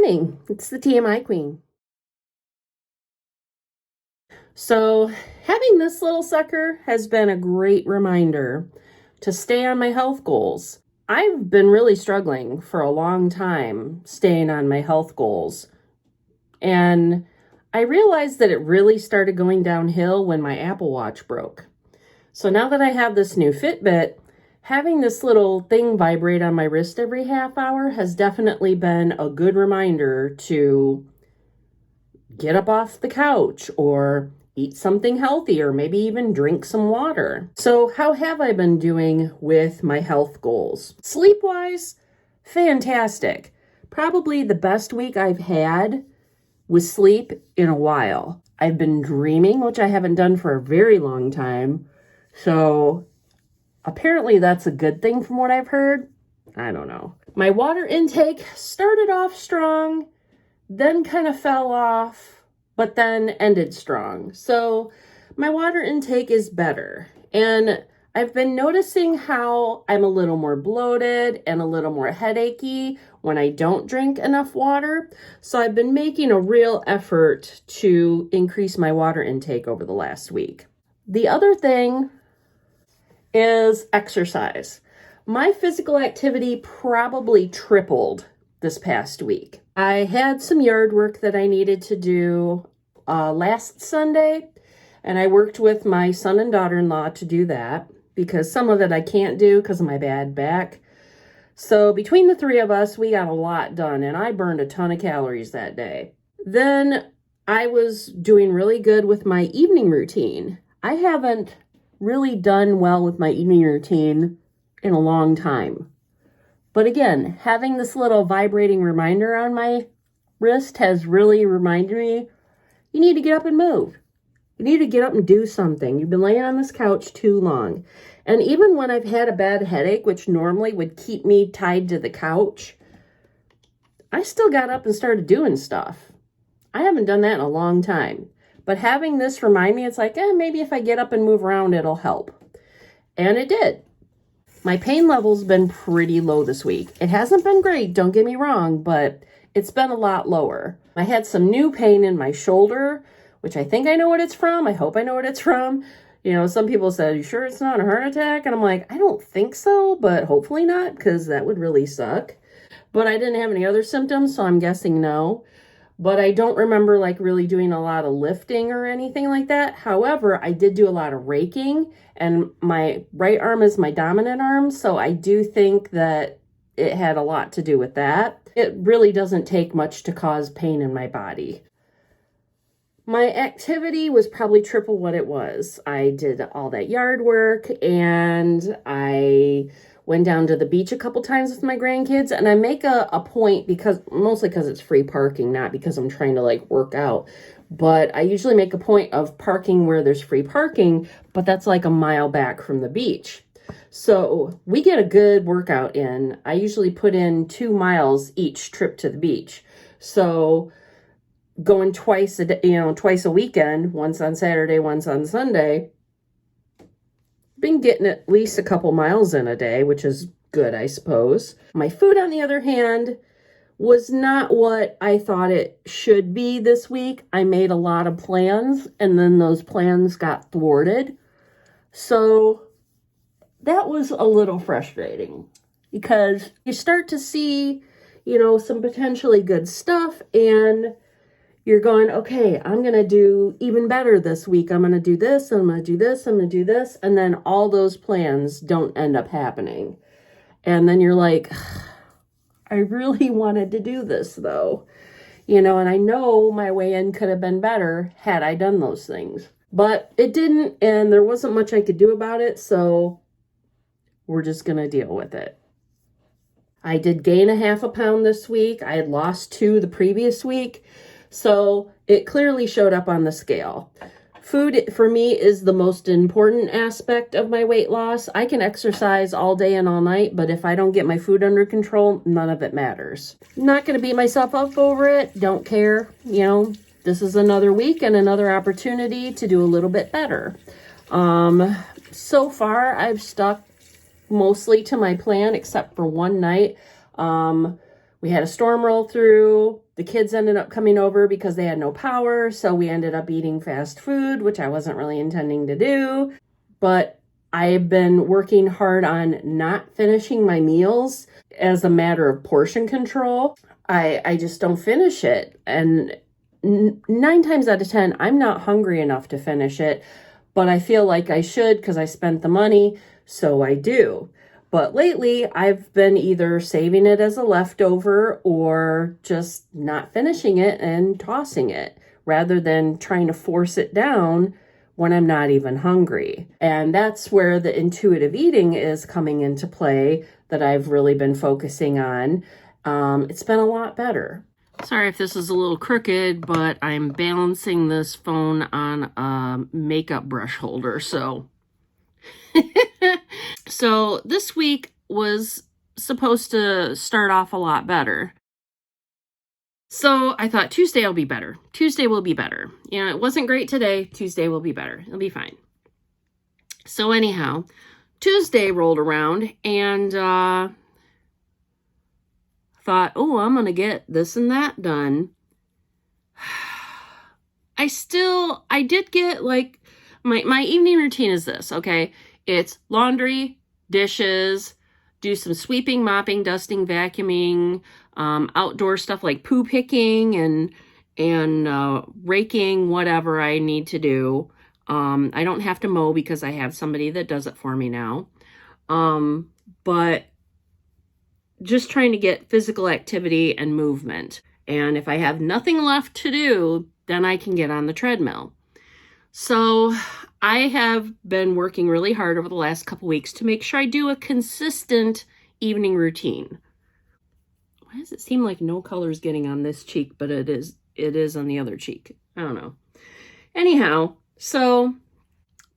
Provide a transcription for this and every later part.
morning. It's the TMI Queen. So having this little sucker has been a great reminder to stay on my health goals. I've been really struggling for a long time staying on my health goals. And I realized that it really started going downhill when my Apple Watch broke. So now that I have this new Fitbit, having this little thing vibrate on my wrist every half hour has definitely been a good reminder to get up off the couch or eat something healthy or maybe even drink some water. So how have I been doing with my health goals? Sleep-wise, fantastic. Probably the best week I've had with sleep in a while. I've been dreaming, which I haven't done for a very long time. So apparently that's a good thing from what I've heard. I don't know. My water intake started off strong, then kind of fell off, but then ended strong. So my water intake is better. And I've been noticing how I'm a little more bloated and a little more headachy when I don't drink enough water. So I've been making a real effort to increase my water intake over the last week. The other thing is exercise. My physical activity probably tripled this past week. I had some yard work that I needed to do last Sunday, and I worked with my son and daughter-in-law to do that because some of it I can't do because of my bad back. So between the three of us, we got a lot done, and I burned a ton of calories that day. Then I was doing really good with my evening routine. I haven't really done well with my evening routine in a long time. But again, having this little vibrating reminder on my wrist has really reminded me, you need to get up and move. You need to get up and do something. You've been laying on this couch too long. And even when I've had a bad headache, which normally would keep me tied to the couch, I still got up and started doing stuff. I haven't done that in a long time. But having this remind me, it's like, maybe if I get up and move around, it'll help. And it did. My pain level's been pretty low this week. It hasn't been great, don't get me wrong, but it's been a lot lower. I had some new pain in my shoulder, which I think I know what it's from. I hope I know what it's from. You know, some people said, you sure it's not a heart attack? And I'm like, I don't think so, but hopefully not, because that would really suck. But I didn't have any other symptoms, so I'm guessing no. But I don't remember like really doing a lot of lifting or anything like that. However, I did do a lot of raking, and my right arm is my dominant arm. So I do think that it had a lot to do with that. It really doesn't take much to cause pain in my body. My activity was probably triple what it was. I did all that yard work, and I went down to the beach a couple times with my grandkids, and I make a point mostly because it's free parking, not because I'm trying to like work out, but I usually make a point of parking where there's free parking, but that's like a mile back from the beach. So we get a good workout in. I usually put in 2 miles each trip to the beach. So going twice a weekend, once on Saturday, once on Sunday, been getting at least a couple miles in a day, which is good, I suppose. My food, on the other hand, was not what I thought it should be this week. I made a lot of plans, and then those plans got thwarted. So that was a little frustrating because you start to see, some potentially good stuff, and you're going, okay, I'm going to do even better this week. I'm going to do this, I'm going to do this, I'm going to do this. And then all those plans don't end up happening. And then you're like, I really wanted to do this though. And I know my way in could have been better had I done those things. But it didn't, and there wasn't much I could do about it. So we're just going to deal with it. I did gain a half a pound this week. I had lost 2 the previous week. So it clearly showed up on the scale. Food for me is the most important aspect of my weight loss. I can exercise all day and all night, but if I don't get my food under control, none of it matters. I'm not going to beat myself up over it. Don't care. This is another week and another opportunity to do a little bit better. So far, I've stuck mostly to my plan except for one night. We had a storm roll through. The kids ended up coming over because they had no power, so we ended up eating fast food, which I wasn't really intending to do. But I've been working hard on not finishing my meals as a matter of portion control. I just don't finish it. And 9 times out of 10, I'm not hungry enough to finish it, but I feel like I should because I spent the money, so I do. But lately, I've been either saving it as a leftover or just not finishing it and tossing it rather than trying to force it down when I'm not even hungry. And that's where the intuitive eating is coming into play that I've really been focusing on. It's been a lot better. Sorry if this is a little crooked, but I'm balancing this phone on a makeup brush holder, so... So this week was supposed to start off a lot better. So I thought Tuesday will be better. Tuesday will be better. You know, it wasn't great today. Tuesday will be better. It'll be fine. So anyhow, Tuesday rolled around and thought, oh, I'm going to get this and that done. I did get like, my evening routine is this, okay? It's laundry, dishes, do some sweeping, mopping, dusting, vacuuming, outdoor stuff like poo picking and raking, whatever I need to do. I don't have to mow because I have somebody that does it for me now. But just trying to get physical activity and movement. And if I have nothing left to do, then I can get on the treadmill. So I have been working really hard over the last couple weeks to make sure I do a consistent evening routine. Why does it seem like no color is getting on this cheek, but it is on the other cheek? I don't know. Anyhow,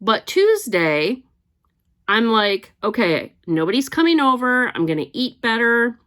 but Tuesday, I'm like, okay, nobody's coming over. I'm going to eat better.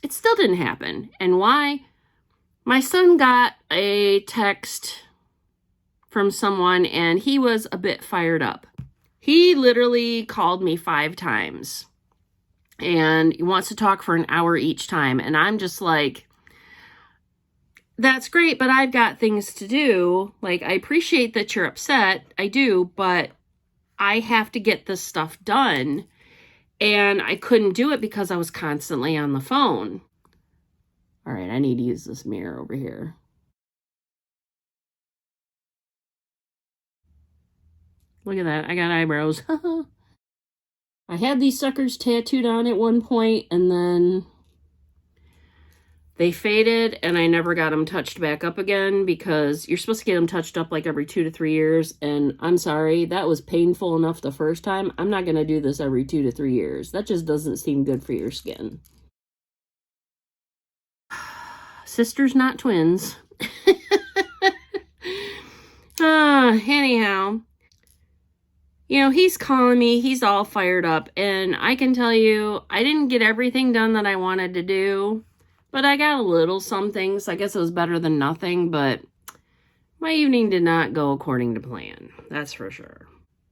It still didn't happen. And why? My son got a text from someone and he was a bit fired up. He literally called me 5 times and he wants to talk for an hour each time. And I'm just like, that's great, but I've got things to do. Like, I appreciate that you're upset. I do, but I have to get this stuff done. And I couldn't do it because I was constantly on the phone. All right, I need to use this mirror over here. Look at that. I got eyebrows. I had these suckers tattooed on at one point, and then they faded, and I never got them touched back up again because you're supposed to get them touched up like every 2 to 3 years, and I'm sorry, that was painful enough the first time. I'm not going to do this every 2 to 3 years. That just doesn't seem good for your skin. Sisters, not twins. Anyhow, you know, he's calling me, he's all fired up, and I can tell you, I didn't get everything done that I wanted to do, but I got a little some things. I guess it was better than nothing, but my evening did not go according to plan. That's for sure.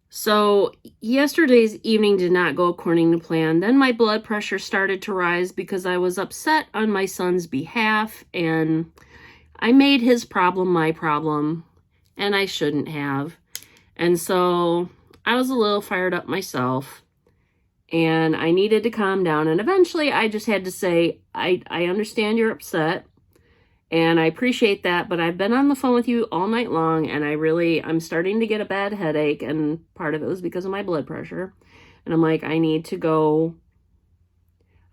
So yesterday's evening did not go according to plan. Then my blood pressure started to rise because I was upset on my son's behalf, and I made his problem my problem, and I shouldn't have. And so I was a little fired up myself, and I needed to calm down. And eventually I just had to say, I understand you're upset, and I appreciate that, but I've been on the phone with you all night long, and I'm starting to get a bad headache, and part of it was because of my blood pressure. And I'm like, I need to go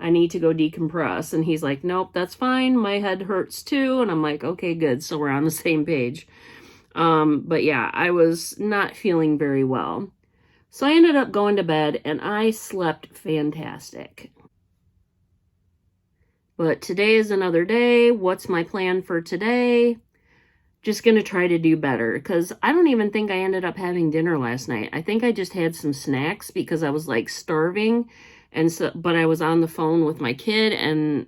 decompress. And he's like, nope, that's fine. My head hurts too. And I'm like, okay, good. So we're on the same page. But yeah, I was not feeling very well. So I ended up going to bed and I slept fantastic. But today is another day. What's my plan for today? Just going to try to do better, because I don't even think I ended up having dinner last night. I think I just had some snacks because I was like starving. But I was on the phone with my kid and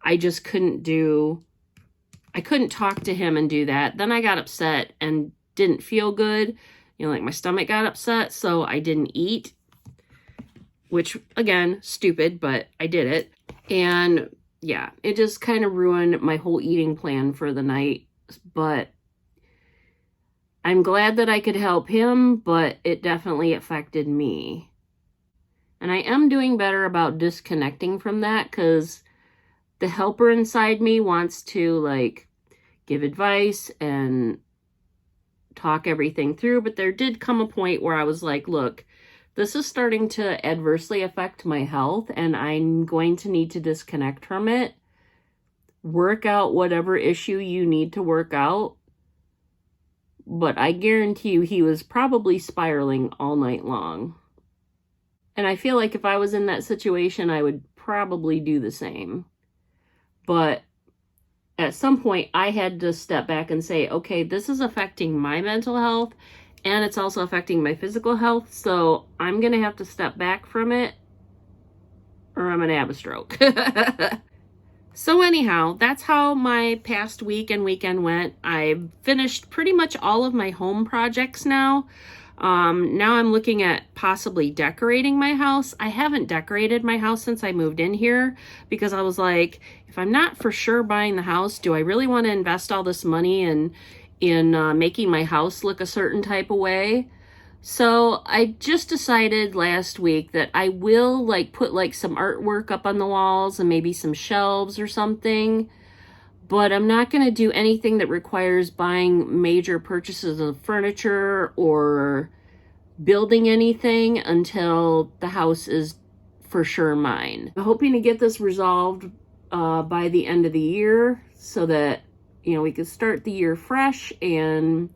I just I couldn't talk to him and do that. Then I got upset and didn't feel good. You know, like my stomach got upset, so I didn't eat, which again, stupid, but I did it. And yeah, it just kind of ruined my whole eating plan for the night. But I'm glad that I could help him, but it definitely affected me. And I am doing better about disconnecting from that, because the helper inside me wants to like give advice and talk everything through. But there did come a point where I was like, look, this is starting to adversely affect my health, and I'm going to need to disconnect from it. Work out whatever issue you need to work out. But I guarantee you he was probably spiraling all night long. And I feel like if I was in that situation, I would probably do the same. But at some point, I had to step back and say, okay, this is affecting my mental health, and it's also affecting my physical health. So I'm going to have to step back from it, or I'm going to have a stroke. So anyhow, that's how my past week and weekend went. I've finished pretty much all of my home projects now. Now I'm looking at possibly decorating my house. I haven't decorated my house since I moved in here, because I was like, if I'm not for sure buying the house, do I really want to invest all this money in making my house look a certain type of way? So I just decided last week that I will like put like some artwork up on the walls and maybe some shelves or something. But I'm not going to do anything that requires buying major purchases of furniture or building anything until the house is for sure mine. I'm hoping to get this resolved by the end of the year, so that, you know, we can start the year fresh and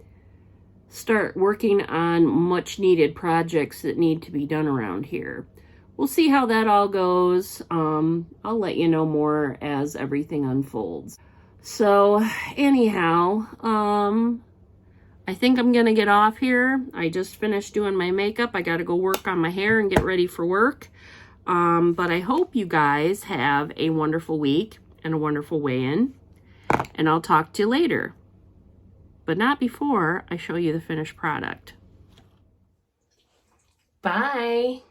start working on much needed projects that need to be done around here. We'll see how that all goes. I'll let you know more as everything unfolds. So anyhow, I think I'm gonna get off here. I just finished doing my makeup. I gotta go work on my hair and get ready for work. But I hope you guys have a wonderful week and a wonderful weigh-in. And I'll talk to you later. But not before I show you the finished product. Bye.